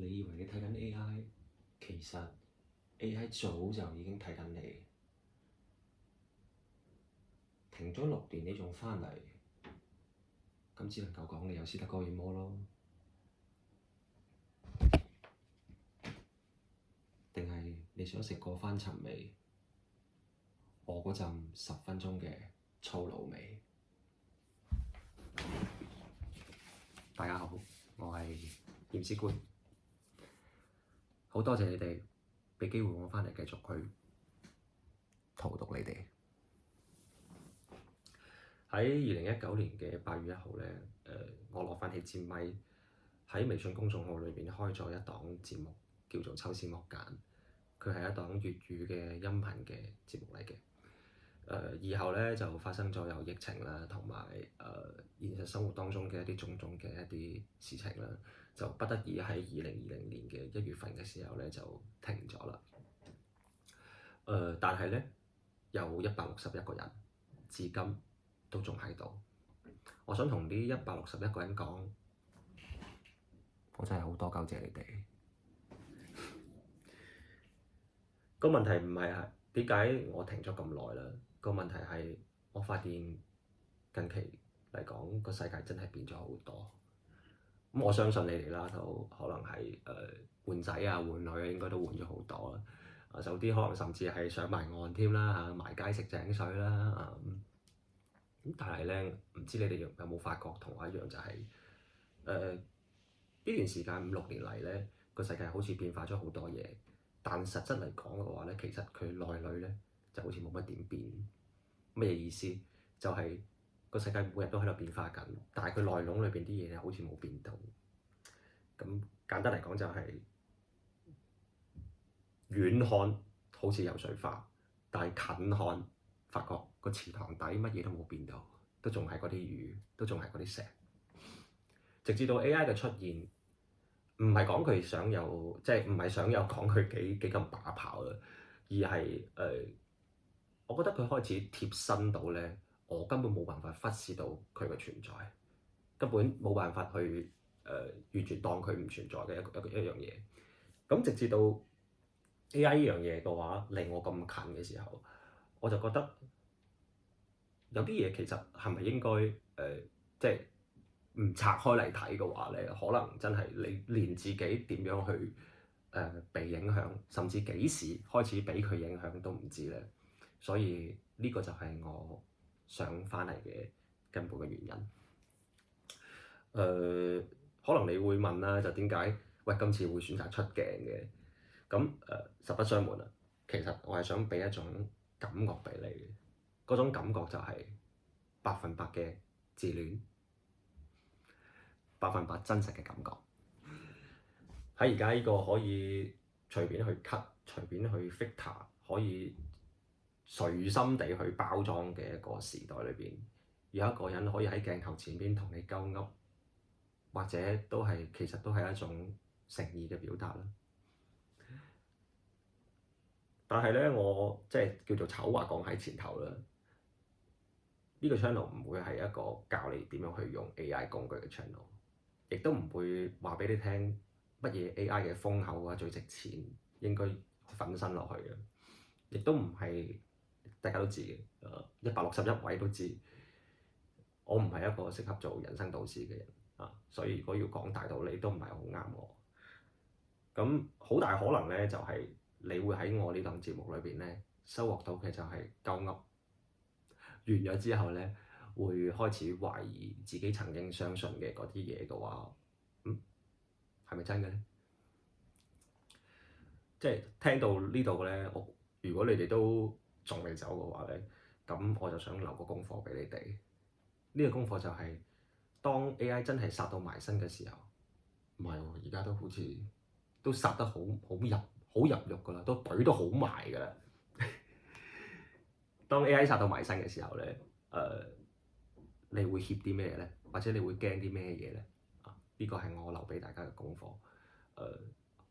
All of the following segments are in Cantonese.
你以為你睇緊 AI，其實 AI 早就已經睇緊你。停咗6年你仲返嚟，咁只能夠講你有斯德哥爾摩咯。定係你想食過翻尋味，我嗰陣10分鐘嘅粗魯味。大家好，我係驗屍官，好多謝你哋畀機會我返嚟繼續去荼毒你哋。喺2019年嘅8月1號咧，我攞返起支咪喺微信公眾號裏邊開咗一檔節目，叫做抽絲剝繭。佢係一檔粵語嘅音頻嘅節目嚟嘅。以後咧就發生咗有疫情啦，同埋現實生活當中嘅一啲種種嘅一啲事情啦，就不得已喺2020年嘅1月份嘅時候咧就停咗啦。但係咧有161個人至今都仲喺度。我想同呢161個人講，我真係好多謝你哋。個問題唔係點解我停咗咁耐啦？個問題係我發現近期嚟講個世界真係變咗好多。咁我相信你哋啦，都可能係換仔啊換女啊，應該都換咗好多啦。有啲可能甚至係上埋岸添啦嚇，埋街食井水啦咁但係咧，唔知你哋有冇發覺同我一樣，就係呢段時間5、6年嚟咧，個世界好似變化咗好多嘢。但實質嚟講嘅話咧，其實佢內裏咧就好似冇乜點變。咩意思？就係個世界每日都喺度變化緊，但係佢內籠裏邊啲嘢好似冇變到。咁簡單嚟講就係遠看好似有水花，但係近看發覺個池塘底乜嘢都冇變到，都仲係嗰啲魚，都仲係嗰啲石。直至到 AI 嘅出現。唔係講佢想有，即係唔係想有講佢幾咁把炮啦，而係我覺得佢開始貼身到咧，我根本冇辦法忽視到佢嘅存在，根本冇辦法去完全當佢唔存在嘅一樣嘢。咁直至到 AI 呢樣嘢嘅話，離我咁近嘅時候，我就覺得有啲嘢其實係咪應該即係唔拆開嚟睇嘅話咧，可能真係你連自己點樣去被影響，甚至幾時開始俾佢影響都唔知咧。所以呢個就係我想返嚟嘅根本嘅原因。可能你會問啦，就點解今次會選擇出鏡嘅？咁實不相瞞啦，其實我係想俾一種感覺俾你嘅，嗰種感覺就係100%嘅自戀。100%真實嘅感覺，喺而家呢個可以隨便去 cut、隨便去 filter、可以隨心地去包裝嘅一個時代裏邊，有一個人可以喺鏡頭前邊同你鳩噏，或者其實都係一種誠意嘅表達啦。但係咧，我即係叫做醜話講喺前頭啦。呢個 channel 唔會係一個教你點樣去用 AI 工具嘅 channel。亦都唔會話俾你聽乜嘢 AI 嘅風口啊最值錢，應該粉身落去嘅。亦都唔係大家都知嘅，161位都知，我唔係一個適合做人生導師嘅人所以如果要講大道理都唔係好啱我。咁好大可能咧，就係你會喺我呢檔節目裏邊咧收穫到嘅就係鳩噏，完咗之後咧，會開始懷疑自己曾經相信嘅嗰啲嘢嘅話，係咪真嘅咧？即係聽到呢度咧，如果你哋都仲未走嘅話咧，咁我就想留個功課俾你哋。呢個功課就係當 AI 真係殺到埋身嘅時候，唔係喎，而家都好似都殺得好入肉㗎啦，都懟到好埋㗎啦。當 AI 殺到埋身嘅時候咧，你會怯啲咩咧？或者你會驚啲咩嘢咧？呢個係我留俾大家嘅功課。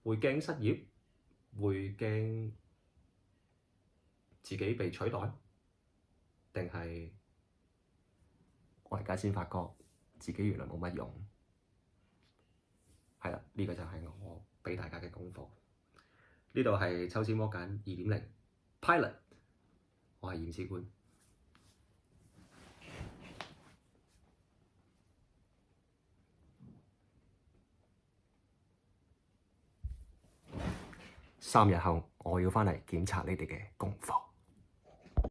會驚失業，會驚自己被取代，定係我而家先發覺自己原來冇乜用？係啦，呢個就係我俾大家嘅功課。呢度係抽絲剝繭2.0 Pilot， 我係驗屍官。3日後我要返嚟檢查你哋嘅功課。